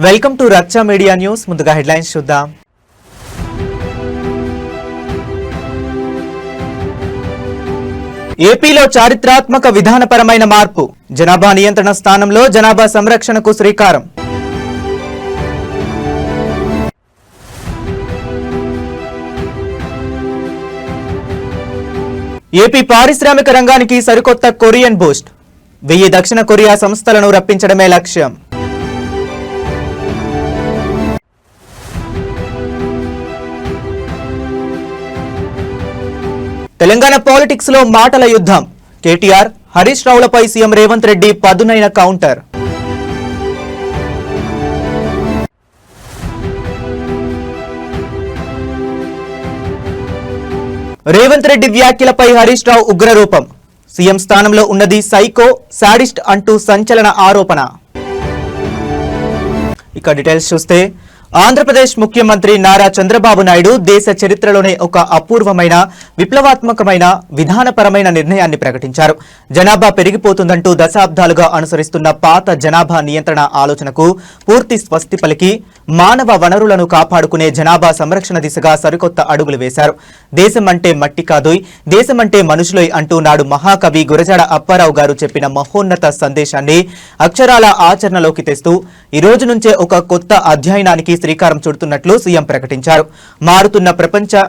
Welcome to రచ్చ media news. ముందుగా headlines చూద్దాం. ఏపీలో చారిత్రాత్మక విధానపరమైన మార్పు. జనాభా నియంత్రణ స్థానంలో జనాభా సంరక్షణకు శ్రీకారం. ఏపీ పారిశ్రామిక రంగానికి సరికొత్త కొరియన్ బూస్ట్. 1000 దక్షిణ కొరియా సంస్థలను రప్పించడమే లక్ష్యం. తెలంగాణ పాలిటిక్స్ లో మాటల యుద్ధం. కేటీఆర్, హరీష్ రావులపై సీఎం రేవంత్ రెడ్డి పదునైన కౌంటర్. రేవంత్ రెడ్డి వ్యాఖ్యలపై హరీష్ రావు ఉగ్రరూపం. సీఎం స్థానంలో ఉన్నది సైకో, సాడిస్ట్ అంటూ సంచలన ఆరోపణ. ఇక డీటెయిల్స్ చూస్తే, ఆంధ్రప్రదేశ్ ముఖ్యమంత్రి నారా చంద్రబాబు నాయుడు దేశ చరిత్రలోనే ఒక అపూర్వమైన, విప్లవాత్మకమైన, విధానపరమైన నిర్ణయాన్ని ప్రకటించారు. జనాభా పెరిగిపోతుందంటూ దశాబ్దాలుగా అనుసరిస్తున్న పాత జనాభా నియంత్రణ ఆలోచనకు పూర్తి స్వస్తి పలికి మానవ వనరులను కాపాడుకునే జనాభా సంరక్షణ దిశగా సరికొత్త అడుగులు వేశారు. దేశం అంటే మట్టి కాదోయ్, దేశం అంటే మనుషులోయ్ అంటూ నాడు మహాకవి గురజాడ అప్పారావు గారు చెప్పిన మహోన్నత సందేశాన్ని అక్షరాల ఆచరణలోకి తెస్తూ ఈ రోజు నుంచే ఒక కొత్త అధ్యయనానికి శ్రీకారం చుడుతున్నట్లు సీఎం ప్రకటించారు. మారుతున్న ప్రపంచ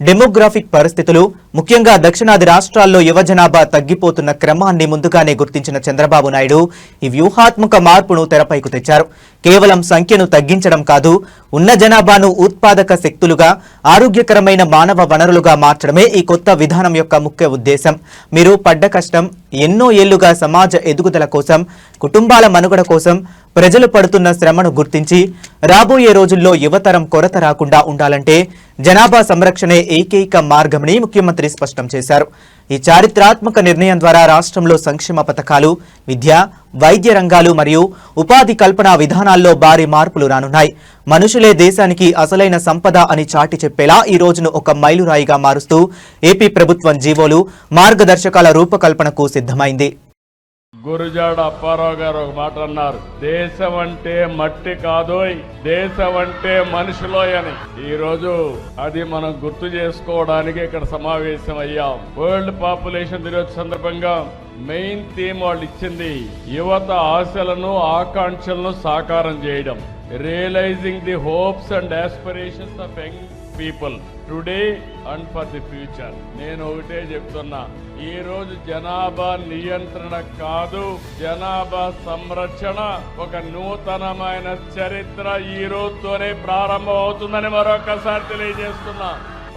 డెమోగ్రాఫిక్ పరిస్థితులు, ముఖ్యంగా దక్షిణాది రాష్ట్రాల్లో యువ జనాభా తగ్గిపోతున్న క్రమాన్ని ముందుగానే గుర్తించిన చంద్రబాబు నాయుడు ఈ వ్యూహాత్మక మార్పును తెరపైకి తెచ్చారు. కేవలం సంఖ్యను తగ్గించడం కాదు, ఉన్న జనాభాను ఉత్పాదక శక్తులుగా, ఆరోగ్యకరమైన మానవ వనరులుగా మార్చడమే ఈ కొత్త విధానం యొక్క ముఖ్య ఉద్దేశం. మీరు పడ్డ కష్టం ఎన్నో ఏళ్లుగా సమాజ ఎదుగుదల కోసం, కుటుంబాల మనుగడ కోసం ప్రజలు పడుతున్న శ్రమను గుర్తించి రాబోయే రోజుల్లో యువతరం కొరత రాకుండా ఉండాలంటే జనాభా సంరక్షణే ఏకైక మార్గమని ముఖ్యమంత్రి స్పష్టం చేశారు. ఈ చారిత్రాత్మక నిర్ణయం ద్వారా రాష్ట్రంలో సంక్షేమ పథకాలు, విద్య, వైద్య రంగాలు మరియు ఉపాధి కల్పన విధానాల్లో భారీ మార్పులు రానున్నాయి. మనుషులే దేశానికి అసలైన సంపద అని చాటి చెప్పేలా ఈ రోజును ఒక మైలురాయిగా మారుస్తూ ఏపీ ప్రభుత్వం జీవోలు, మార్గదర్శకాల రూపకల్పనకు సిద్ధమైంది. గురజాడ అప్పారావు గారు ఒక మాట అన్నారు, దేశం అంటే మట్టి కాదోయ్, దేశం అంటే మనుషులోయ్ అని. ఈ రోజు అది మనం గుర్తు చేసుకోవడానికి ఇక్కడ సమావేశం అయ్యాం. వరల్డ్ పాపులేషన్ దినోత్సవం సందర్భంగా మెయిన్ థీమ్ వాళ్ళు ఇచ్చింది యువత ఆశలను, ఆకాంక్షలను సాకారం చేయడం. Realising the hopes and aspirations of young people today and for the future. నేను ఒకటే చెప్తున్నా, ఈ రోజు జనాభా నియంత్రణ కాదు, జనాభా సంరక్షణ ఒక నూతనమైన చరిత్ర ఈ రోజుతోనే ప్రారంభం అవుతుందని మరొకసారి తెలియజేస్తున్నా.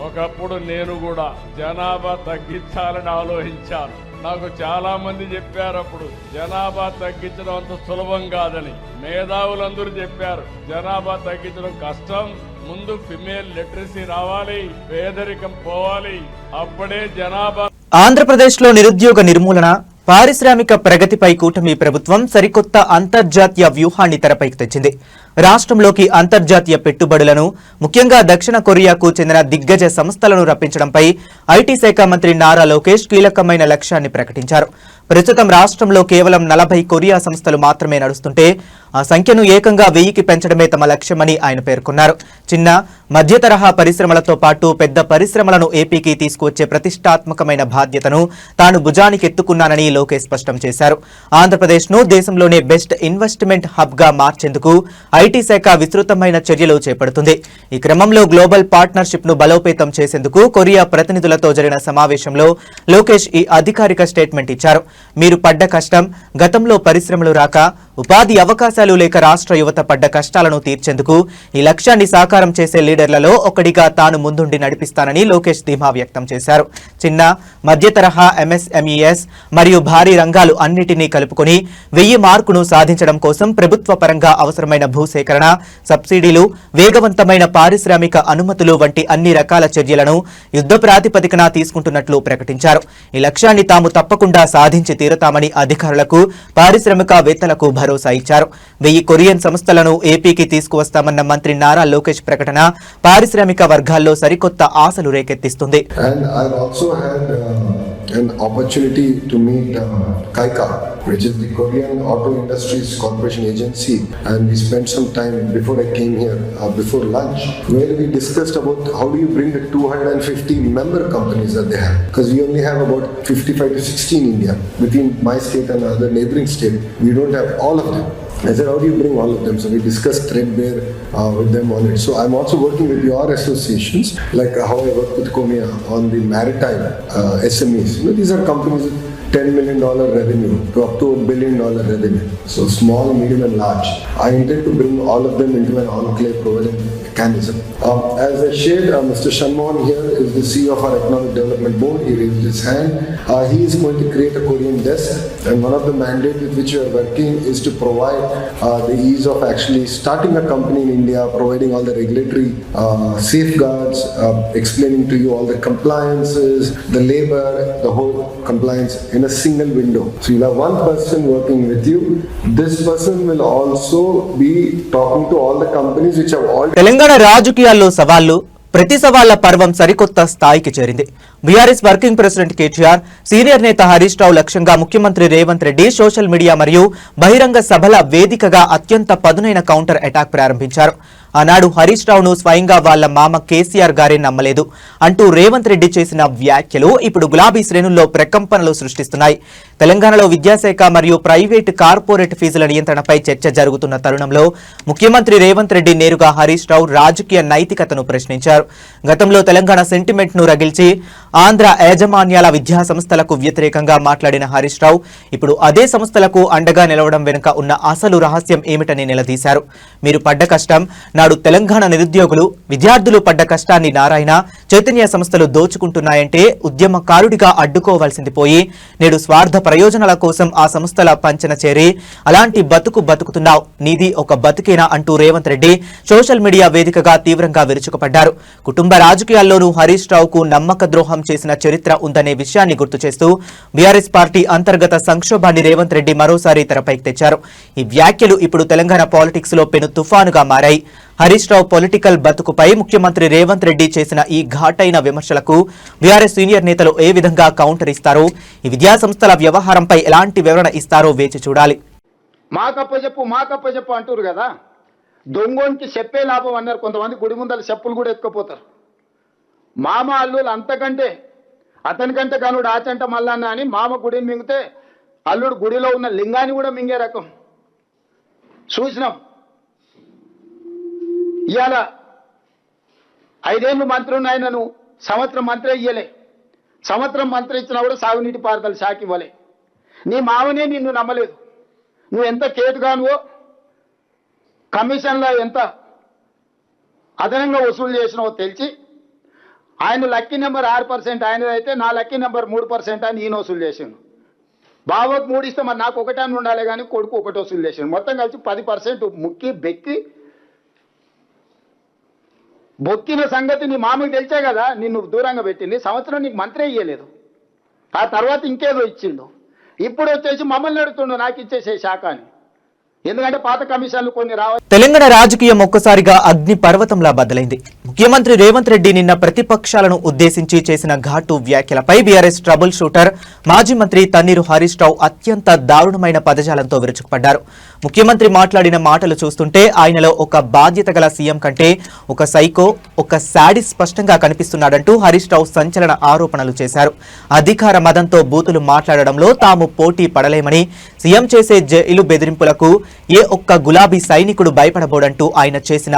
ఒకప్పుడు నేను కూడా జనాభా తగ్గించాలని ఆలోచించాను. నాకు చాలా మంది చెప్పారు అప్పుడు జనాభా తగ్గించడం అంత సులభం కాదని. మేధావులందరూ చెప్పారు జనాభా తగ్గించడం కష్టం, ముందు ఫిమేల్ లిటరసీ రావాలి, పేదరికం పోవాలి, అప్పుడే జనాభా. ఆంధ్రప్రదేశ్లో నిరుద్యోగ నిర్మూలన, పారిశ్రామిక ప్రగతిపై కూటమి ప్రభుత్వం సరికొత్త అంతర్జాతీయ వ్యూహాన్ని తెరపైకి తెచ్చింది. రాష్ట్రంలోకి అంతర్జాతీయ పెట్టుబడులను, ముఖ్యంగా దక్షిణ కొరియాకు చెందిన దిగ్గజ సంస్థలను రప్పించడంపై ఐటీ శాఖ మంత్రి నారా లోకేష్ కీలకమైన లక్ష్యాన్ని ప్రకటించారు. ప్రస్తుతం రాష్ట్రంలో కేవలం 40 కొరియా సంస్థలు మాత్రమే నడుస్తుంటే ఆ సంఖ్యను ఏకంగా 1000కి పెంచడమే తమ లక్ష్యమని ఆయన పేర్కొన్నారు. చిన్న, మధ్య తరహా పరిశ్రమలతో పాటు పెద్ద పరిశ్రమలను ఏపీకి తీసుకువచ్చే ప్రతిష్టాత్మకమైన బాధ్యతను తాను భుజానికెత్తుకున్నానని లోకేష్ స్పష్టం చేశారు. ఆంధ్రప్రదేశ్ను దేశంలోనే బెస్ట్ ఇన్వెస్ట్మెంట్ హబ్గా మార్చేందుకు ఐటీ శాఖ విస్తృతమైన చర్యలు చేపడుతుంది. ఈ క్రమంలో గ్లోబల్ పార్ట్నర్షిప్ ను బలోపేతం చేసేందుకు కొరియా ప్రతినిధులతో జరిగిన సమావేశంలో లోకేష్ ఈ అధికారిక స్టేట్మెంట్ ఇచ్చారు. మీరు పడ్డ కష్టం, గతంలో పరిశ్రమలు రాక, ఉపాధి అవకాశాలు లేక రాష్ట్ర యువత పడ్డ కష్టాలను తీర్చేందుకు ఈ లక్ష్యాన్ని సాకారం చేసే లీడర్లలో ఒకటిగా తాను ముందుండి నడిపిస్తానని లోకేష్ ధీమా వ్యక్తం చేశారు. చిన్న, మధ్య తరహా ఎంఎస్ఎంఈఎస్ మరియు భారీ రంగాలు అన్నిటినీ కలుపుకొని 1000 మార్కును సాధించడం కోసం ప్రభుత్వ పరంగా అవసరమైన భూసేకరణ, సబ్సిడీలు, వేగవంతమైన పారిశ్రామిక అనుమతులు వంటి అన్ని రకాల చర్యలను యుద్ధ ప్రాతిపదికన తీసుకుంటున్నట్లు ప్రకటించారు. ఈ లక్ష్యాన్ని తాము తప్పకుండా సాధించి తీరుతామని అధికారులకు, పారిశ్రామికవేత్తలకు భరోసా ఇచ్చారు. 1000 కొరియన్ సంస్థలను ఏపీకి తీసుకువస్తామన్న మంత్రి నారా లోకేష్ ప్రకటన పారిశ్రామిక వర్గాల్లో సరికొత్త ఆశలు రేకెత్తిస్తుంది. an opportunity to meet KAIKA, which is the Korean Auto Industries Corporation Agency, and we spent some time before I came here, before lunch, where we discussed about how do you bring the 250 member companies that they have, because we only have about 55 to 60 in India. Between my state and other neighboring state, we don't have all of them. I said, how do you bring all of them? So we discussed threadbare with them on it. So I'm also working with your associations, like how I work with Komia on the maritime SMEs. You know, these are companies with $10 million revenue to up to $1 billion revenue. So small, medium and large. I intend to bring all of them into an enclave providing mechanism. As I shared, Mr. Shanmohan here is the CEO of our Economic Development Board. He raised his hand. He is going to create a Korean desk, and one of the mandates with which we are working is to provide the ease of actually starting a company in India, providing all the regulatory safeguards, explaining to you all the compliances, the labor, the whole compliance in a single window. So you'll have one person working with you. This person will also be talking to all the companies which have all Telangana రాజకీయాల్లో సవాళ్లు ప్రతి సవాళ్ల పర్వం సరికొత్త స్థాయికి చేరింది. BRS working president KTR, senior నేత హరీష్ రావు లక్ష్యంగా ముఖ్యమంత్రి రేవంత్ రెడ్డి సోషల్ మీడియా మరియు బహిరంగ సభల వేదికగా అత్యంత పదునైన కౌంటర్ అటాక్ ప్రారంభించారు. ఆనాడు హరీష్ రావును స్వయంగా వాళ్ల మామ కేసీఆర్ గారే నమ్మలేదు అంటూ రేవంత్ రెడ్డి చేసిన వ్యాఖ్యలు ఇప్పుడు గులాబీ శ్రేణుల్లో ప్రకంపనలు సృష్టిస్తున్నాయి. తెలంగాణలో విద్యాశాఖ మరియు ప్రైవేటు కార్పొరేట్ ఫీజుల నియంత్రణపై చర్చ జరుగుతున్న తరుణంలో ముఖ్యమంత్రి రేవంత్ రెడ్డి నేరుగా హరీష్ రావు రాజకీయ నైతికతను ప్రశ్నించారు. గతంలో తెలంగాణ సెంటిమెంట్ ను రగిల్చి ఆంధ్ర యాజమాన్యాల విద్యా సంస్థలకు వ్యతిరేకంగా మాట్లాడిన హరీష్ రావు ఇప్పుడు అదే సంస్థలకు అండగా నిలవడం వెనుక ఉన్న అసలు రహస్యం ఏమిటని నిలదీశారు. మీరు పడ్డ కష్టం, నాడు తెలంగాణ నిరుద్యోగులు, విద్యార్థులు పడ్డ కష్టాన్ని నారాయణ చైతన్య సంస్థలు దోచుకుంటున్నాయంటే ఉద్యమకారుడిగా అడ్డుకోవాల్సింది పోయి నేడు స్వార్థ ప్రయోజనాల కోసం ఆ సంస్థల పంచన చేరి అలాంటి బతుకు బతుకుతున్నావు, నీది ఒక బతుకేనా అంటూ రేవంత్ రెడ్డి సోషల్ మీడియా వేదికగా తీవ్రంగా విరుచుకుపడ్డారు. కుటుంబ రాజకీయాల్లోనూ హరీష్ రావుకు నమ్మక ద్రోహం చేసిన చరిత్ర ఉందనే విషయాన్ని గుర్తు చేస్తూ బీఆర్ఎస్ పార్టీ అంతర్గత సంక్షోభాన్ని రేవంత్ రెడ్డి మరోసారి తెరపైకి తెచ్చారు. ఈ వ్యాఖ్యలు ఇప్పుడు తెలంగాణ పాలిటిక్స్ లో పెను తుఫానుగా మారాయి. హరీష్ రావు పొలిటికల్ బతుకుపై ముఖ్యమంత్రి రేవంత్ రెడ్డి చేసిన ఈ ఘాటైన విమర్శలకు బీఆర్ఎస్ సీనియర్ నేతలు ఏ విధంగా కౌంటర్ ఇస్తారో, ఈ విద్యా సంస్థల వ్యవహారంపై ఎలాంటి వివరణ ఇస్తారో వేచి చూడాలి. మాకప్ప చెప్పు అంటారు కదా, దొంగోనికి చెప్పే లాభం అన్నారు. కొంతమంది గుడి ముందర చెప్పులు కూడా ఎత్తుకుపోతారు. మామ అల్లుడు అంతకంటే అతనికంటే కనుడు ఆచంట మల్లన్న అని మామ గుడిని మింగితే అల్లుడు గుడిలో ఉన్న లింగాన్ని కూడా మింగే రకం చూసినాం. ఇవాళ 5 ఏళ్ళు మంత్రి ఉన్నాయనను సంవత్సరం మంత్రి ఇయ్యలే, సంవత్సరం మంత్రి ఇచ్చినా కూడా సాగునీటి పారుదల శాఖ ఇవ్వలే. నీ మామనే నిన్ను నమ్మలేదు. నువ్వు ఎంత కేటుగానువో, కమిషన్లో ఎంత అదనంగా వసూలు చేసినావో తెలిసి ఆయన లక్కీ నెంబర్ 6% ఆయనదైతే నా లక్కీ నెంబర్ 3% అని ఈయన వసూలు చేసిండు. బావకు 3 ఇస్తే మరి నాకు 1 అని ఉండాలి కానీ కొడుకు 1 వసూలు చేసిండు. మొత్తం కలిసి 10% ముక్కి బెక్కి బొక్కిన సంగతి నీ మామకి తెలిసే కదా నిన్ను దూరంగా పెట్టింది. సంవత్సరం నీకు మంత్రి ఇయ్యలేదు, ఆ తర్వాత ఇంకేదో ఇచ్చిండు. ఇప్పుడు వచ్చేసి మమ్మల్ని అడుగుతుండు నాకు ఇచ్చేసే శాఖ అని. ఎందుకంటే పాత కమిషన్లు కొన్ని రావాలి. తెలంగాణ రాజకీయం ఒక్కసారిగా అగ్ని పర్వతంలా బద్దలైంది. ముఖ్యమంత్రి రేవంత్ రెడ్డి నిన్న ప్రతిపక్షాలను ఉద్దేశించి చేసిన ఘాటు వ్యాఖ్యలపై బీఆర్ఎస్ ట్రబుల్ షూటర్ మాజీ మంత్రి తన్నీరు హరీష్ రావు అత్యంత దారుణమైన పదజాలంతో విరుచుకుపడ్డారు. ముఖ్యమంత్రి మాట్లాడిన మాటలు చూస్తుంటే ఆయనలో ఒక బాధ్యత గల సీఎం కంటే ఒక సైకో, ఒక శాడిస్ట్ స్పష్టంగా కనిపిస్తున్నాడంటూ హరీష్ రావు సంచలన ఆరోపణలు చేశారు. అధికార మదంతో బూతులు మాట్లాడడంలో తాము పోటీ పడలేమని, సీఎం చేసే జైలు బెదిరింపులకు ఏ ఒక్క గులాబీ సైనికుడు భయపడబోడంటూ ఆయన చేసిన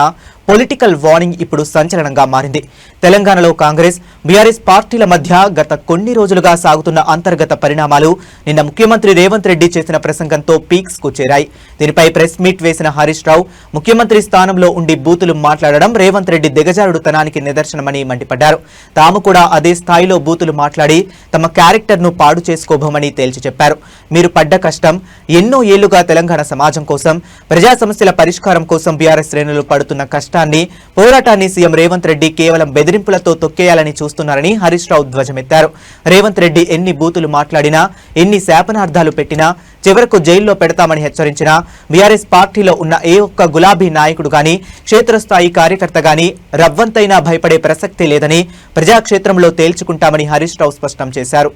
పొలిటికల్ వార్నింగ్ ఇప్పుడు సంచలనంగా మారింది. తెలంగాణలో కాంగ్రెస్, బీఆర్ఎస్ పార్టీల మధ్య గత కొన్ని రోజులుగా సాగుతున్న అంతర్గత పరిణామాలు నిన్న ముఖ్యమంత్రి రేవంత్ రెడ్డి చేసిన ప్రసంగంతో పీక్స్ కు చేరాయి. దీనిపై ప్రెస్ మీట్ వేసిన హరీష్ రావు ముఖ్యమంత్రి స్థానంలో ఉండి బూతులు మాట్లాడడం రేవంత్ రెడ్డి దిగజారుడుతనానికి నిదర్శనమని మండిపడ్డారు. తాము కూడా అదే స్థాయిలో బూతులు మాట్లాడి తమ క్యారెక్టర్ ను పాడు చేసుకోబోమని తేల్చి చెప్పారు. మీరు పడ్డ కష్టం, ఎన్నో ఏళ్లుగా తెలంగాణ సమాజం కోసం, ప్రజా సమస్యల పరిష్కారం కోసం బీఆర్ఎస్ శ్రేణులు పడుతున్న కష్టాన్ని, పోరాటాన్ని సీఎం రేవంత్ రెడ్డి కేవలం బెదిరింపులతో తొక్కేయాలని చూస్తున్నారని హరీష్ రావు ధ్వజమెత్తారు. రేవంత్ రెడ్డి ఎన్ని బూతులు మాట్లాడినా, ఎన్ని శాపనార్థాలు పెట్టినా, చివరకు జైల్లో పెడతామని హెచ్చరించినా బీఆర్ఎస్ పార్టీలో ఉన్న ఏ ఒక్క గులాబీ నాయకుడు గాని, క్షేత్రస్థాయి కార్యకర్త గాని రవ్వంతైనా భయపడే ప్రసక్తే లేదని ప్రజాక్షేత్రంలో తేల్చుకుంటామని హరీష్ రావు స్పష్టం చేశారు.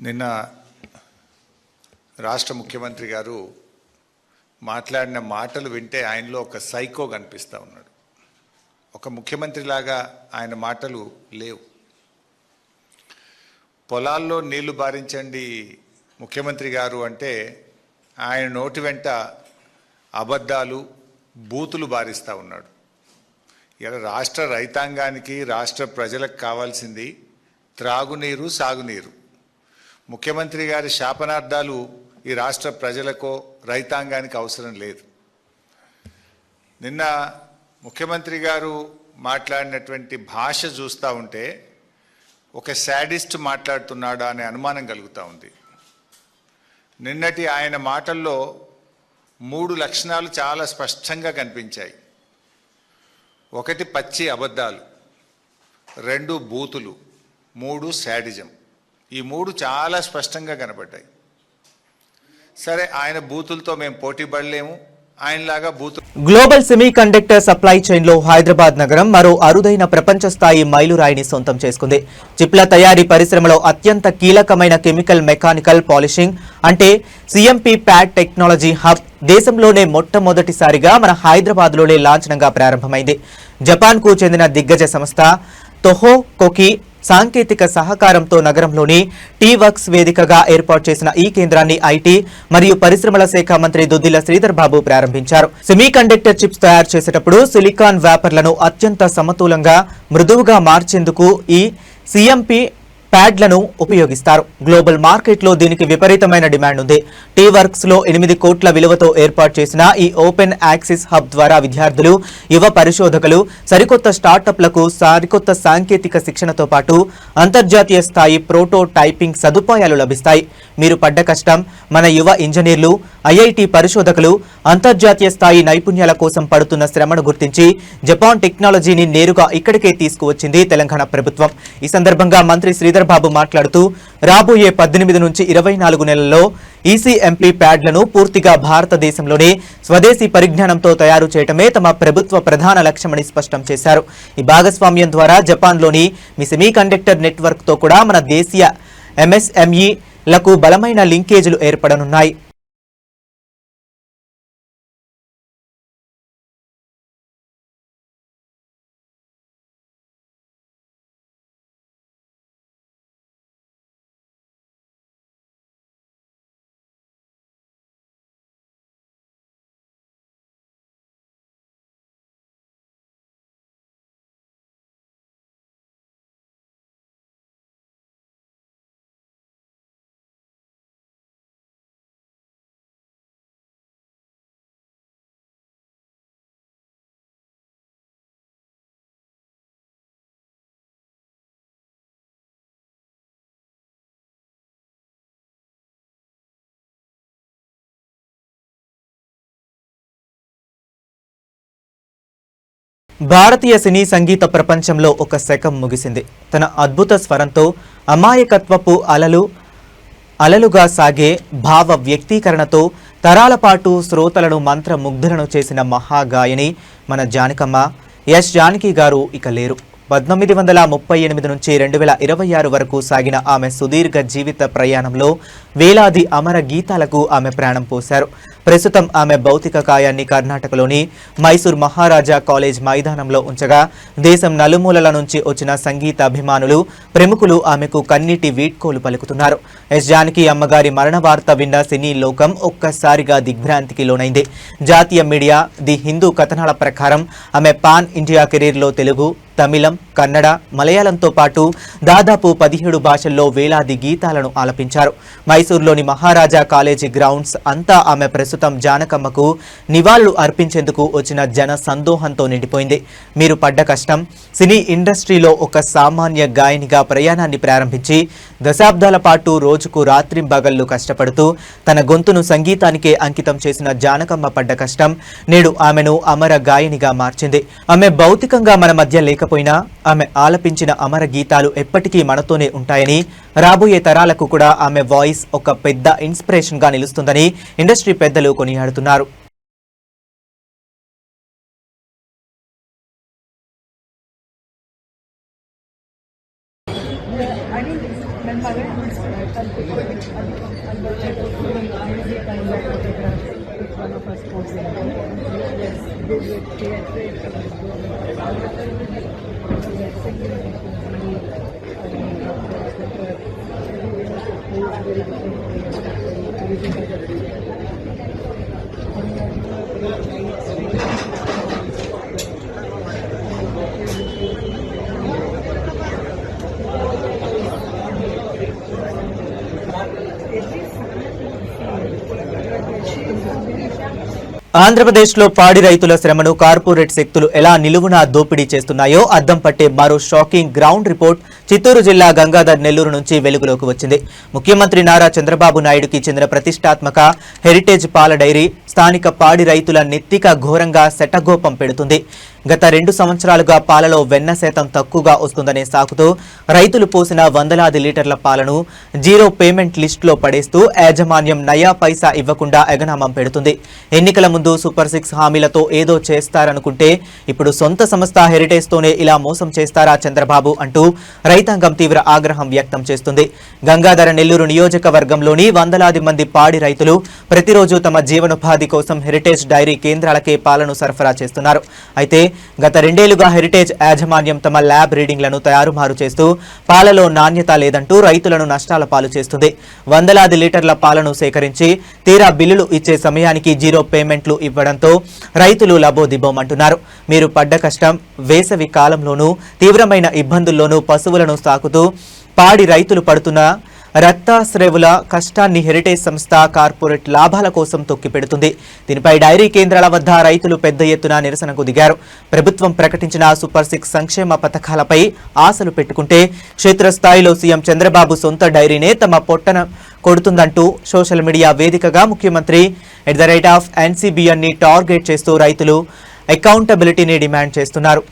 నిన్న రాష్ట్ర ముఖ్యమంత్రి గారు మాట్లాడిన మాటలు వింటే ఆయనలో ఒక సైకో కనిపిస్తూ ఉన్నాడు. ఒక ముఖ్యమంత్రిలాగా ఆయన మాటలు లేవు. పొలాల్లో నీళ్లు బారించండి ముఖ్యమంత్రి గారు అంటే ఆయన నోటి వెంట అబద్ధాలు బూతులు బారిస్తూ ఉన్నాడు. ఇలా రాష్ట్ర రైతాంగానికి రాష్ట్ర ప్రజలకు కావాల్సింది త్రాగునీరు, సాగునీరు. ముఖ్యమంత్రి గారి శాపనార్థాలు ఈ రాష్ట్ర ప్రజలకో రైతాంగానికి అవసరం లేదు. నిన్న ముఖ్యమంత్రి గారు మాట్లాడినటువంటి భాష చూస్తూ ఉంటే ఒక శాడిస్ట్ మాట్లాడుతున్నాడా అనే అనుమానం కలుగుతూ ఉంది. నిన్నటి ఆయన మాటల్లో 3 లక్షణాలు చాలా స్పష్టంగా కనిపించాయి. 1 పచ్చి అబద్ధాలు, 2 బూతులు, 3 శాడిజం. ఈ 3 చాలా స్పష్టంగా కనబడ్డాయి. సరే, ఆయన బూతులతో మేము పోటీ పడలేము, ఆయనలాగా బూతులు. Global semi conductor supply chain లో హైదరాబాద్ నగరం మరో అరుదైన ప్రపంచ స్థాయి మైలురాయిని సొంతం చేసుకుంది. చిప్ల తయారీ పరిశ్రమలో అత్యంత కీలకమైన కెమికల్ మెకానికల్ పాలిషింగ్ అంటే సిఎంపి ప్యాడ్ టెక్నాలజీ హబ్ దేశంలోనే మొట్టమొదటిసారిగా మన హైదరాబాద్ లోనే లాంఛనంగా ప్రారంభమైంది. జపాన్ కు చెందిన దిగ్గజ సంస్థ తోహో కోకి సాంకేతిక సహకారంతో నగరంలోని టీ వర్క్స్ వేదికగా ఏర్పాటు చేసిన ఈ కేంద్రాన్ని ఐటీ మరియు పరిశ్రమల శాఖ మంత్రి దుద్దిల శ్రీధర్ బాబు ప్రారంభించారు. సెమీ కండక్టర్ చిప్స్ తయారు చేసేటప్పుడు సిలికాన్ వేపర్లను అత్యంత సమతూలంగా మృదువుగా మార్చేందుకు ఈ సిఎంపి ప్యాడ్లను ఉపయోగిస్తారు. గ్లోబల్ మార్కెట్లో దీనికి విపరీతమైన డిమాండ్ ఉంది. టీ వర్క్స్ లో 8 కోట్ల విలువతో ఏర్పాటు చేసిన ఈ ఓపెన్ యాక్సిస్ హబ్ ద్వారా విద్యార్థులు, యువ పరిశోధకులు, సరికొత్త స్టార్టప్లకు సరికొత్త సాంకేతిక శిక్షణతో పాటు అంతర్జాతీయ స్థాయి ప్రోటో టైపింగ్ సదుపాయాలు లభిస్తాయి. మీరు పడ్డ కష్టం, మన యువ ఇంజనీర్లు, ఐఐటి పరిశోధకులు అంతర్జాతీయ స్థాయి నైపుణ్యాల కోసం పడుతున్న శ్రమను గుర్తించి జపాన్ టెక్నాలజీని నేరుగా ఇక్కడికే తీసుకువచ్చింది తెలంగాణ ప్రభుత్వం. ఈ సందర్భంగా మంత్రి శ్రీధర్ బాబు మాట్లాడుతూ రాబోయే 18 నుంచి 24 నెలల్లో ఈసీఎంపీ ప్యాడ్లను పూర్తిగా భారతదేశంలోనే స్వదేశీ పరిజ్ఞానంతో తయారు చేయటమే తమ ప్రభుత్వ ప్రధాన లక్ష్యమని స్పష్టం చేశారు. ఈ భాగస్వామ్యం ద్వారా జపాన్లోని మీ సెమీ కండక్టర్ నెట్వర్క్ తో కూడా మన దేశీయ ఎంఎస్ఎంఈలకు బలమైన లింకేజీలు ఏర్పడనున్నాయి. భారతీయ సినీ సంగీత ప్రపంచంలో ఒక శకం ముగిసింది. తన అద్భుత స్వరంతో అమాయకత్వపు అలలుగా సాగే భావ వ్యక్తీకరణతో తరాల పాటు శ్రోతలను మంత్రముగ్ధులను చేసిన మహాగాయని మన జానకమ్మ ఎస్ జానకి గారు ఇక లేరు. 1938 నుంచి 2026 వరకు సాగిన ఆమె సుదీర్ఘ జీవిత ప్రయాణంలో వేలాది అమర గీతాలకు ఆమె ప్రాణం పోశారు. ప్రస్తుతం ఆమె భౌతిక కాయాన్ని కర్ణాటకలోని మైసూర్ మహారాజా కాలేజ్ మైదానంలో ఉంచగా దేశం నలుమూలల నుంచి వచ్చిన సంగీత అభిమానులు, ప్రముఖులు ఆమెకు కన్నీటి వీడ్కోలు పలుకుతున్నారు. ఎస్ జానకి అమ్మగారి మరణ వార్త విన్న సినీ లోకం ఒక్కసారిగా దిగ్భ్రాంతికి లోనైంది. జాతీయ మీడియా ది హిందూ కథనాల ప్రకారం ఆమె పాన్ ఇండియా కెరీర్లో తెలుగు, తమిళం, కన్నడ, మలయాళంతో పాటు దాదాపు 17 భాషల్లో వేలాది గీతాలను ఆలపించారు. మైసూర్లోని మహారాజా కాలేజీ గ్రౌండ్స్ అంతా ఆమె ప్రస్తుతం జానకమ్మకు నివాళులు అర్పించేందుకు వచ్చిన జన సందోహంతో నిండిపోయింది. మీరు పడ్డ కష్టం, సినీ ఇండస్ట్రీలో ఒక సామాన్య గాయనిగా ప్రయాణాన్ని ప్రారంభించి దశాబ్దాల పాటు రోజుకు రాత్రింబగళ్లు కష్టపడుతూ తన గొంతును సంగీతానికే అంకితం చేసిన జానకమ్మ పడ్డ కష్టం నేడు ఆమెను అమర గాయనిగా మార్చింది. ఆమె భౌతికంగా మన మధ్య లేకపోయినా ఆమె ఆలపించిన అమర గీతాలు ఎప్పటికీ మనతోనే ఉంటాయని, రాబోయే తరాలకు కూడా ఆమె వాయిస్ ఒక పెద్ద ఇన్స్పిరేషన్ గా నిలుస్తుందని ఇండస్ట్రీ పెద్దలు కొనియాడుతున్నారు. ఆంధ్రప్రదేశ్లో పాడి రైతుల శ్రమను కార్పొరేట్ శక్తులు ఎలా నిలువునా దోపిడీ చేస్తున్నాయో అద్దం పట్టే మరో షాకింగ్ గ్రౌండ్ రిపోర్ట్ చిత్తూరు జిల్లా గంగాధర్ నెల్లూరు నుంచి వెలుగులోకి వచ్చింది. ముఖ్యమంత్రి నారా చంద్రబాబు నాయుడుకి చెందిన ప్రతిష్టాత్మక హెరిటేజ్ పాల డైరీ స్థానిక పాడి రైతుల నెత్తిక ఘోరంగా శటగోపం పెడుతుంది. గత 2 సంవత్సరాలుగా పాలలో వెన్న శాతం తక్కువగా వస్తుందనే సాకుతో రైతులు పోసిన వందలాది లీటర్ల పాలను జీరో పేమెంట్ లిస్టులో పడేస్తూ యాజమాన్యం నయా పైసా ఇవ్వకుండా ఎగనామం పెడుతుంది. ఎన్నికల ముందు సూపర్ 6 హామీలతో ఏదో చేస్తారనుకుంటే ఇప్పుడు సొంత సంస్థ హెరిటేజ్తోనే ఇలా మోసం చేస్తారా చంద్రబాబు అంటూ రైతాంగం తీవ్ర ఆగ్రహం వ్యక్తం చేస్తుంది. గంగాధర నెల్లూరు నియోజకవర్గంలోని వందలాది మంది పాడి రైతులు ప్రతిరోజు తమ జీవనోపాధి కోసం హెరిటేజ్ డైరీ కేంద్రాలకే పాలను సరఫరా చేస్తున్నారు. అయితే గత 2 ఏళ్లుగా హెరిటేజ్ యాజమాన్యం తమ ల్యాబ్ రీడింగ్లను తయారుమారు చేస్తూ పాలలో నాణ్యత లేదంటూ రైతులను నష్టాల పాలు చేస్తుంది. వందలాది లీటర్ల పాలను సేకరించి తీరా బిల్లులు ఇచ్చే సమయానికి జీరో పేమెంట్లు ఇవ్వడంతో రైతులు లబోదిబోమంటున్నారు. మీరు పడ్డ కష్టం వేసవి కాలంలోనూ తీవ్రమైన ఇబ్బందుల్లోనూ పశువులను సాకుతూ పాడి రైతులు పడుతున్న రక్తస్రేవుల కష్టాన్ని హెరిటేజ్ సంస్థ కార్పొరేట్ లాభాల కోసం తొక్కిపెడుతుంది. దీనిపై డైరీ కేంద్రాల వద్ద రైతులు పెద్ద ఎత్తున నిరసనకు దిగారు. ప్రభుత్వం ప్రకటించిన సూపర్ 6 సంక్షేమ పథకాలపై ఆశలు పెట్టుకుంటే క్షేత్రస్థాయిలో సీఎం చంద్రబాబు సొంత డైరీనే తమ పొట్టన కొడుతుందంటూ సోషల్ మీడియా వేదికగా ముఖ్యమంత్రి @NCBN ని టార్గెట్ చేస్తూ రైతులు అకౌంటబిలిటీని డిమాండ్ చేస్తున్నారు.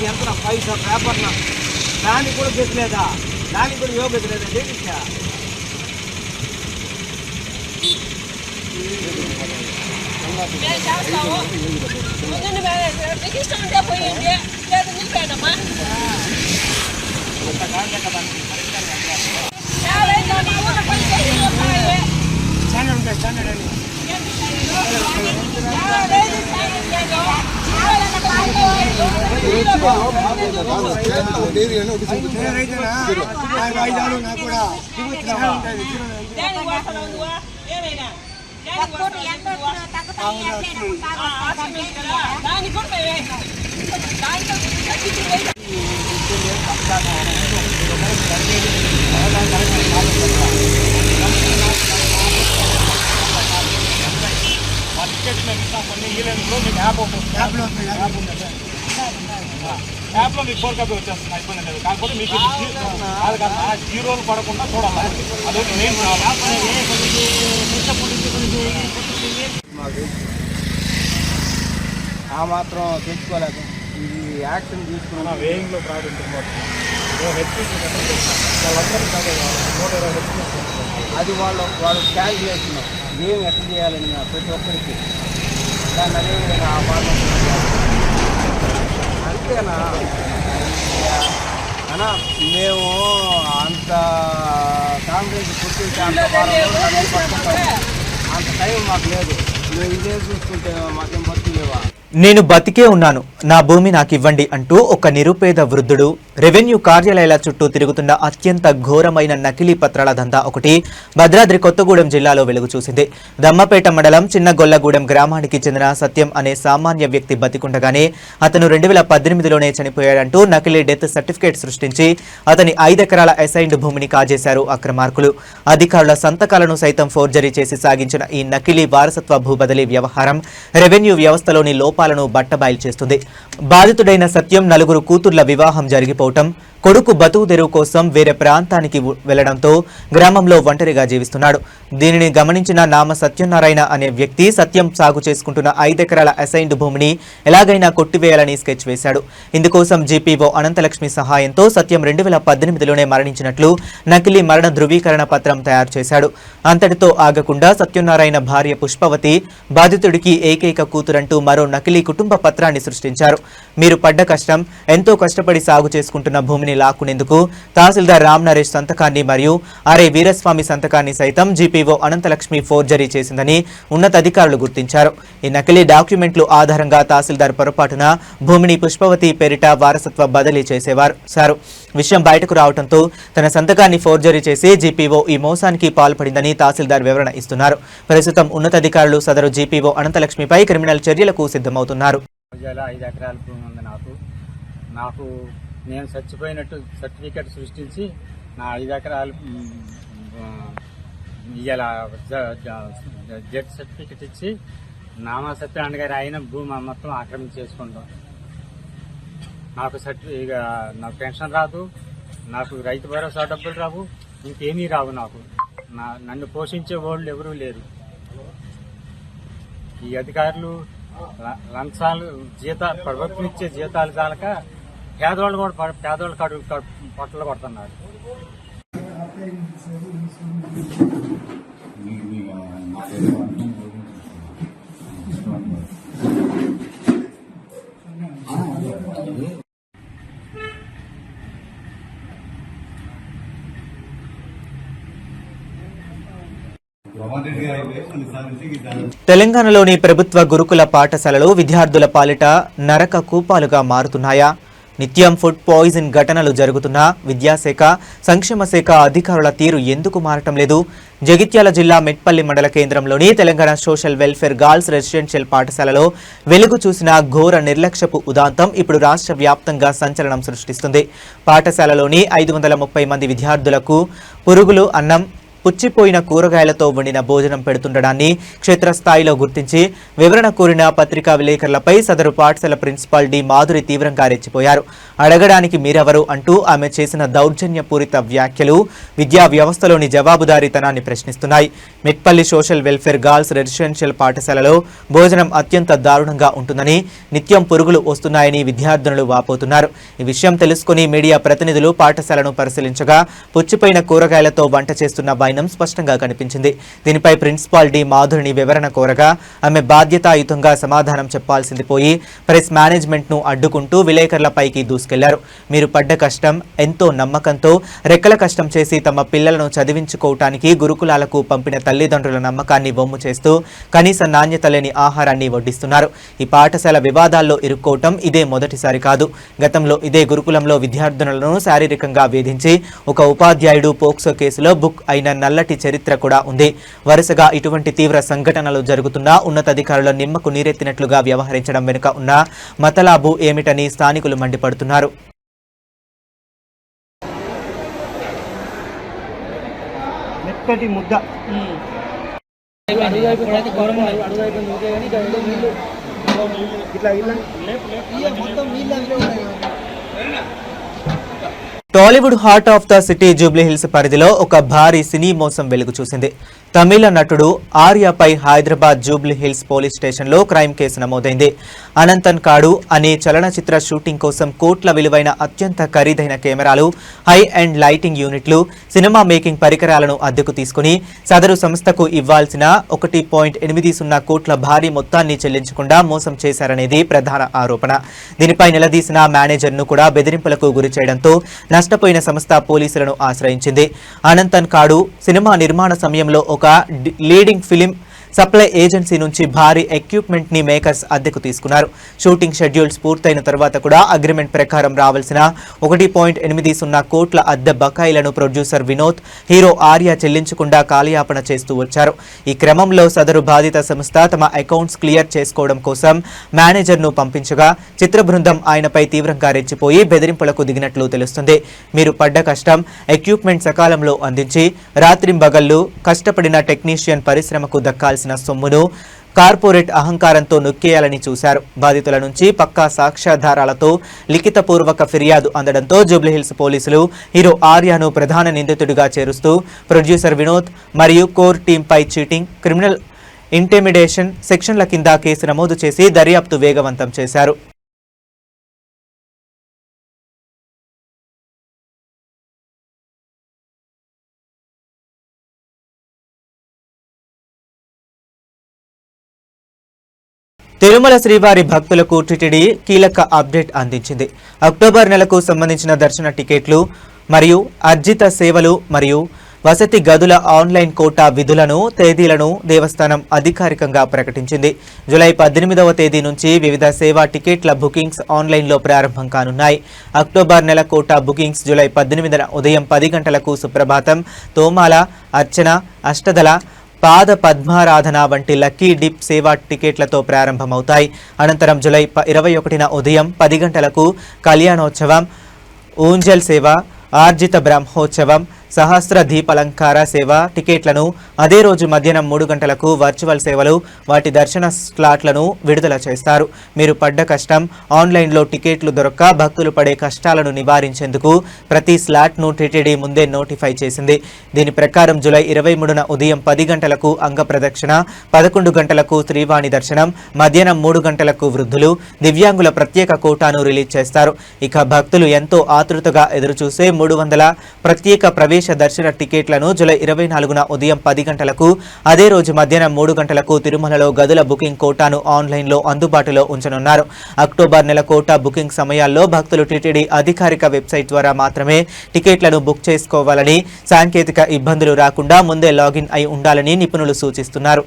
ఎంత పైసా పేపర్ దానికి కూడా గెచ్చలేదా, దానికి కూడా యోగ్యత లేదండి. యాప్లో మీకు 4 కాపీ వచ్చేస్తుంది, ఇబ్బంది లేదు. కాకపోతే మీకు జీరోలు పడకుండా చూడాలి. అదొక మెయిన్ ఆ మాత్రం తెచ్చుకోలేదు. ఇది యాక్షన్ తీసుకున్న వేయింగ్లో ప్రాబ్లం అది వాళ్ళు స్కాన్ చేస్తున్నాం. ఏం ఎట్లా చేయాలని ప్రతి ఒక్కరికి దాన్ని అదేవిధంగా ఆ పాత్ర అంతేనా అన్నా. మేము అంత కాంగ్రెస్ పుట్టించి అంత టైం మాకు లేదు. మేము ఇదే చూసుకుంటే మాకేం బతుకులేవా? నేను బతికే ఉన్నాను, నా భూమి నాకు ఇవ్వండి అంటూ ఒక నిరుపేద వృద్ధుడు రెవెన్యూ కార్యాలయాల చుట్టూ తిరుగుతున్న అత్యంత ఘోరమైన నకిలీ పత్రాల దందా ఒకటి భద్రాద్రి కొత్తగూడెం జిల్లాలో వెలుగు చూసింది. దమ్మపేట మండలం చిన్నగొల్లగూడెం గ్రామానికి చెందిన సత్యం అనే సామాన్య వ్యక్తి బతికుండగానే అతను 2018లోనే చనిపోయాడంటూ నకిలీ డెత్ సర్టిఫికేట్ సృష్టించి అతని 5 ఎకరాల అసైన్డ్ భూమిని కాజేశారు అక్రమార్కులు. అధికారుల సంతకాలను సైతం ఫోర్జరీ చేసి సాగించిన ఈ నకిలీ వారసత్వ భూబదిలీ వ్యవహారం రెవెన్యూ వ్యవస్థలోని లోపాలను బట్టబయలు చేస్తుంది. బాధితుడైన సత్యం 4 కూతుర్ల వివాహం జరిగిపోవటం, కొడుకు బతుకు తెరువు కోసం వేరే ప్రాంతానికి వెళ్లడంతో గ్రామంలో ఒంటరిగా జీవిస్తున్నాడు. దీనిని గమనించిన నామ సత్యనారాయణ అనే వ్యక్తి సత్యం సాగు చేసుకుంటున్న 5 ఎకరాల అసైన్డ్ భూమిని ఎలాగైనా కొట్టివేయాలని స్కెచ్ వేశాడు. ఇందుకోసం జీపీఓ అనంతలక్ష్మి సహాయంతో సత్యం 2018లోనే మరణించినట్లు నకిలీ మరణ ధృవీకరణ పత్రం తయారు చేశాడు. అంతటితో ఆగకుండా సత్యనారాయణ భార్య పుష్పవతి బాధితుడికి ఏకైక కూతురంటూ మరో నకిలీ కుటుంబ పత్రాన్ని సృష్టించారు. మీరు పడ్డ కష్టం, ఎంతో కష్టపడి సాగు చేసుకుంటున్న భూమిని లాక్కునేందుకు తహసీల్దార్ రామ్ నరేష్ సంతకాన్ని మరియు ఆర్ఐ వీరస్వామి సంతకాన్ని సైతం జీపీఓ అనంతలక్ష్మి ఫోర్జరీ చేసిందని ఉన్నతాధికారులు గుర్తించారు. ఈ నకిలీ డాక్యుమెంట్లు ఆధారంగా తహసీల్దార్ పొరపాటున భూమిని పుష్పవతి పేరిట వారసత్వ బదిలీ చేసేవారు. విషయం బయటకు రావడంతో తన సంతకాన్ని ఫోర్జరీ చేసి జీపీఓ ఈ మోసానికి పాల్పడిందని తహసీల్దార్ వివరణ ఇస్తున్నారు. ప్రస్తుతం ఉన్నతాధికారులు సదరు జీపీఓ అనంతలక్ష్మిపై క్రిమినల్ చర్యలకు సిద్ధమవుతున్నారు. 5 ఎకరాల భూమి ఉంది నాకు నేను చచ్చిపోయినట్టు సర్టిఫికేట్ సృష్టించి నా 5 ఎకరాలు ఇలా జడ్ సర్టిఫికేట్ ఇచ్చి నామా సత్యనారాయణ గారు అయిన భూమి మొత్తం ఆక్రమించేసుకుంటాం. నాకు నాకు పెన్షన్ రాదు, నాకు రైతు భరోసా డబ్బులు రావు, ఇంకేమీ రావు. నన్ను పోషించే వాళ్ళు ఎవరూ లేరు. ఈ అధికారులు లంచాలు ప్రభుత్వం ఇచ్చే జీతాలు చాలక పేదవాళ్ళు కూడా పేదవాళ్ళు పొట్టలు కొడుతున్నారు. తెలంగాణలోని ప్రభుత్వ గురుకుల పాఠశాలలు విద్యార్థుల పాలిట నరక కూపాలుగా మారుతున్నాయా? నిత్యం ఫుడ్ పాయిజన్ ఘటనలు జరుగుతున్నా విద్యాశాఖ, సంక్షేమ శాఖ అధికారుల తీరు ఎందుకు మారటం లేదు? జగిత్యాల జిల్లా మెట్పల్లి మండల కేంద్రంలోని Telangana social welfare girls residential పాఠశాలలో వెలుగు చూసిన ఘోర నిర్లక్ష్యపు ఉదాంతం ఇప్పుడు రాష్ట్ర వ్యాప్తంగా సంచలనం సృష్టిస్తుంది. పాఠశాలలోని 530 మంది విద్యార్థులకు పురుగులు, అన్నం, పుచ్చిపోయిన కూరగాయలతో వండిన భోజనం పెడుతుండడాన్ని క్షేత్రస్థాయిలో గుర్తించి వివరణ కోరిన పత్రికా విలేకరులపై సదరు పాఠశాల ప్రిన్సిపాల్ డి మాధురి తీవ్రంగా రెచ్చిపోయారు. అడగడానికి మీరెవరు అంటూ ఆమె చేసిన దౌర్జన్యపూరిత వ్యాఖ్యలు విద్యా వ్యవస్థలోని జవాబుదారీతనాన్ని ప్రశ్నిస్తున్నాయి. Metpalli social welfare girls residential పాఠశాలలో భోజనం అత్యంత దారుణంగా ఉంటుందని, నిత్యం పురుగులు వస్తున్నాయని విద్యార్థినులు వాపోతున్నారు. ఈ విషయం తెలుసుకుని మీడియా ప్రతినిధులు పాఠశాలను పరిశీలించగా పుచ్చిపోయిన కూరగాయలతో వంట చేస్తున్న వైనం స్పష్టంగా కనిపించింది. దీనిపై ప్రిన్సిపాల్ డి మాధురిని వివరణ కోరగా ఆమె బాధ్యతాయుతంగా సమాధానం చెప్పాల్సింది పోయి ప్రెస్ మేనేజ్మెంట్ ను అడ్డుకుంటూ విలేకరులపైకి దూసుకెళ్లారు. మీరు పడ్డ కష్టం, ఎంతో నమ్మకంతో రెక్కల కష్టం చేసి తమ పిల్లలను చదివించుకోవటానికి గురుకులాలకు పంపిన తల్లిదండ్రుల నమ్మకాన్ని బొమ్ము చేస్తూ కనీస నాణ్యత లేని ఆహారాన్ని వడ్డిస్తున్నారు. ఈ పాఠశాల వివాదాల్లో ఇరుక్కోవటం ఇదే మొదటిసారి కాదు. గతంలో ఇదే గురుకులంలో విద్యార్థినులను శారీరకంగా వేధించి ఒక ఉపాధ్యాయుడు పోక్సో కేసులో బుక్ అయిన నల్లటి చరిత్ర కూడా ఉంది. వరుసగా ఇటువంటి తీవ్ర సంఘటనలు జరుగుతున్నా ఉన్నతాధికారుల నిమ్మకు నీరెత్తినట్లుగా వ్యవహరించడం వెనుక ఉన్న మతలాబు ఏమిటని స్థానికులు మండిపడుతున్నారు. Tollywood heart of the city Jubilee hills పరిధిలో ఒక భారీ సినీ మోసం వెలుగు చూసింది. తమిళ నటుడు ఆర్యపై హైదరాబాద్ జూబ్లీ హిల్స్ పోలీస్ స్టేషన్లో క్రైమ్ కేసు నమోదైంది. అనంతన్ కాడు అనే చలనచిత్ర షూటింగ్ కోసం కోట్ల విలువైన అత్యంత ఖరీదైన కెమెరాలు, హై అండ్ లైటింగ్ యూనిట్లు, సినిమా మేకింగ్ పరికరాలను అద్దెకు తీసుకుని సదరు సంస్థకు ఇవ్వాల్సిన 1.80 కోట్ల భారీ మొత్తాన్ని చెల్లించకుండా మోసం చేశారనేది ప్రధాన ఆరోపణ. దీనిపై నిలదీసిన మేనేజర్ను కూడా బెదిరింపులకు గురి చేయడంతో నష్టపోయిన సంస్థ పోలీసులను ఆశ్రయించింది. అనంతన్ కాడు సినిమా నిర్మాణ సమయంలో ఒక లీడింగ్ ఫిలిం సప్లై ఏజెన్సీ నుంచి భారీ ఎక్విప్మెంట్ ని మేకర్స్ అద్దెకు తీసుకున్నారు. షూటింగ్ షెడ్యూల్స్ పూర్తయిన తర్వాత కూడా అగ్రిమెంట్ ప్రకారం రావాల్సిన 1.80 కోట్ల అద్దె బకాయిలను ప్రొడ్యూసర్ వినోద్, హీరో ఆర్య చెల్లించకుండా కాలయాపన చేస్తూ వచ్చారు. ఈ క్రమంలో సదరు బాధిత సంస్థ తమ అకౌంట్స్ క్లియర్ చేసుకోవడం కోసం మేనేజర్ను పంపించగా చిత్ర బృందం ఆయనపై తీవ్రంగా రెచ్చిపోయి బెదిరింపులకు దిగినట్లు తెలుస్తుంది. మీరు పడ్డ కష్టం, ఎక్విప్మెంట్ సకాలంలో అందించి రాత్రింబగళ్లు కష్టపడిన టెక్నీషియన్ పరిశ్రమకు దక్కాల్సిన చేసిన సొమ్మును కార్పొరేట్ అహంకారంతో నొక్కేయాలని చూశారు. బాధితుల నుంచి పక్కా సాక్ష్యాధారాలతో లిఖితపూర్వక ఫిర్యాదు అందడంతో జూబ్లీహిల్స్ పోలీసులు హీరో ఆర్యాను ప్రధాన నిందితుడిగా చేరుస్తూ ప్రొడ్యూసర్ వినోద్ మరియు కోర్ టీంపై చీటింగ్, క్రిమినల్ ఇంటిమిడేషన్ సెక్షన్ల కింద కేసు నమోదు చేసి దర్యాప్తు వేగవంతం చేశారు. తిరుమల శ్రీవారి భక్తులకు టిటిడి కీలక అప్డేట్ అందించింది. అక్టోబర్ నెలకు సంబంధించిన దర్శన టికెట్లు మరియు అర్జిత సేవలు మరియు వసతి గదుల ఆన్లైన్ కోటా విధులను తేదీలను దేవస్థానం అధికారికంగా ప్రకటించింది. జూలై 18వ తేదీ నుంచి వివిధ సేవా టికెట్ల బుకింగ్స్ ఆన్లైన్లో ప్రారంభం కానున్నాయి. అక్టోబర్ నెల కోటా బుకింగ్స్ జూలై 18న ఉదయం 10 గంటలకు సుప్రభాతం, తోమాల, అర్చన, అష్టదళ, పాద పద్మారాధన వంటి లక్కీ డిప్ సేవా టికెట్లతో ప్రారంభమవుతాయి. అనంతరం జూలై 21న ఉదయం 10 గంటలకు కళ్యాణోత్సవం, ఊంజల్ సేవ, ఆర్జిత బ్రహ్మోత్సవం, సహస్ర దీపాలంకార సేవ టికెట్లను అదే రోజు మధ్యాహ్నం 3 గంటలకు వర్చువల్ సేవలు వాటి దర్శన స్లాట్లను విడుదల చేస్తారు. మీరు పడ్డ కష్టం ఆన్లైన్లో టికెట్లు దొరక్క భక్తులు పడే కష్టాలను నివారించేందుకు ప్రతి స్లాట్ను టీటీడీ ముందే నోటిఫై చేసింది. దీని ప్రకారం జూలై 23న ఉదయం 10 గంటలకు అంగ ప్రదక్షిణ, 11 గంటలకు శ్రీవాణి దర్శనం, మధ్యాహ్నం 3 గంటలకు వృద్ధులు, దివ్యాంగుల ప్రత్యేక కోటాను రిలీజ్ చేస్తారు. ఇక భక్తులు ఎంతో ఆతృతగా ఎదురుచూసే 300 ప్రత్యేక ప్రవేశ దర్శన టికెట్లను జూలై 24న ఉదయం 10 గంటలకు అదే రోజు మధ్యాహ్నం 3 గంటలకు తిరుమలలో గదుల బుకింగ్ కోటాను ఆన్లైన్లో అందుబాటులో ఉంచనున్నారు. అక్టోబర్ నెల కోటా బుకింగ్ సమయాల్లో భక్తులు టీటీడీ అధికారిక వెబ్సైట్ ద్వారా మాత్రమే టికెట్లను బుక్ చేసుకోవాలని, సాంకేతిక ఇబ్బందులు రాకుండా ముందే లాగిన్ అయి ఉండాలని నిపుణులు సూచిస్తున్నారు.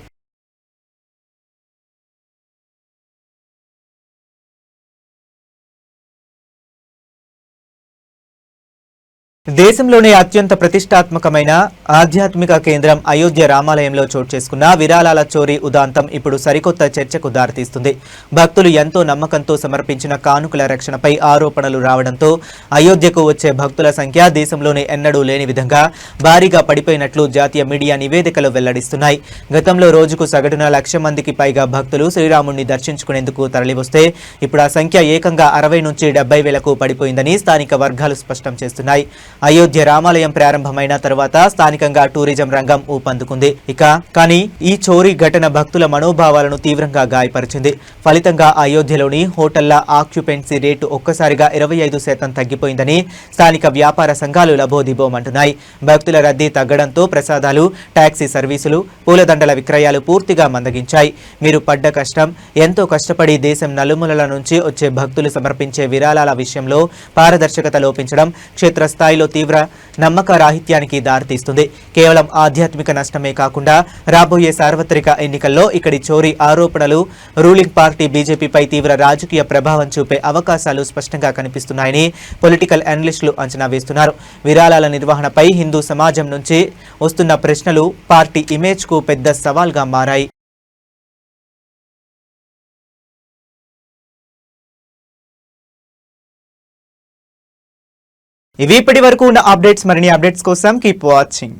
దేశంలోనే అత్యంత ప్రతిష్టాత్మకమైన ఆధ్యాత్మిక కేంద్రం అయోధ్య రామాలయంలో చోటు చేసుకున్న విరాళాల చోరీ ఉదాంతం ఇప్పుడు సరికొత్త చర్చకు దారితీస్తుంది. భక్తులు ఎంతో నమ్మకంతో సమర్పించిన కానుకల రక్షణపై ఆరోపణలు రావడంతో అయోధ్యకు వచ్చే భక్తుల సంఖ్య దేశంలోనే ఎన్నడూ లేని విధంగా భారీగా పడిపోయినట్లు జాతీయ మీడియా నివేదికలు వెల్లడిస్తున్నాయి. గతంలో రోజుకు సగటున 1,00,000 మందికి పైగా భక్తులు శ్రీరాముడిని దర్శించుకునేందుకు తరలివస్తే ఇప్పుడు ఆ సంఖ్య ఏకంగా 60 నుంచి 70,000కు పడిపోయిందని స్థానిక వర్గాలు స్పష్టం చేస్తున్నాయి. అయోధ్య రామాలయం ప్రారంభమైన తర్వాత స్థానికంగా టూరిజం రంగం ఊపందుకుంది. కానీ ఈ చోరీ ఘటన భక్తుల మనోభావాలను తీవ్రంగా గాయపరిచింది. ఫలితంగా అయోధ్యలోని హోటళ్ల ఆక్యుపెన్సీ రేటు ఒక్కసారిగా 25% తగ్గిపోయిందని స్థానిక వ్యాపార సంఘాలు లబోదిబోమంటున్నాయి. భక్తుల రద్దీ తగ్గడంతో ప్రసాదాలు, టాక్సీ సర్వీసులు, పూలదండల విక్రయాలు పూర్తిగా మందగించాయి. మీరు పడ్డ కష్టం, ఎంతో కష్టపడి దేశం నలుమూలల నుంచి వచ్చే భక్తులు సమర్పించే విరాళాల విషయంలో పారదర్శకత లోపించడం క్షేత్రస్థాయిలో తీవ్ర నమ్మక రాహిత్యానికి దారితీస్తుంది. కేవలం ఆధ్యాత్మిక నష్టమే కాకుండా రాబోయే సార్వత్రిక ఎన్నికల్లో ఇక్కడి చోరీ ఆరోపణలు రూలింగ్ పార్టీ బీజేపీపై తీవ్ర రాజకీయ ప్రభావం చూపే అవకాశాలు స్పష్టంగా కనిపిస్తున్నాయని పొలిటికల్ అనలిస్టులు అంచనా వేస్తున్నారు. విరాళాల నిర్వహణపై హిందూ సమాజం నుంచి వస్తున్న ప్రశ్నలు పార్టీ ఇమేజ్కు పెద్ద సవాల్గా మారాయి. ఇవి ఇప్పటి వరకు ఉన్న అప్డేట్స్. మరిన్ని అప్డేట్స్ కోసం కీప్ వాచింగ్.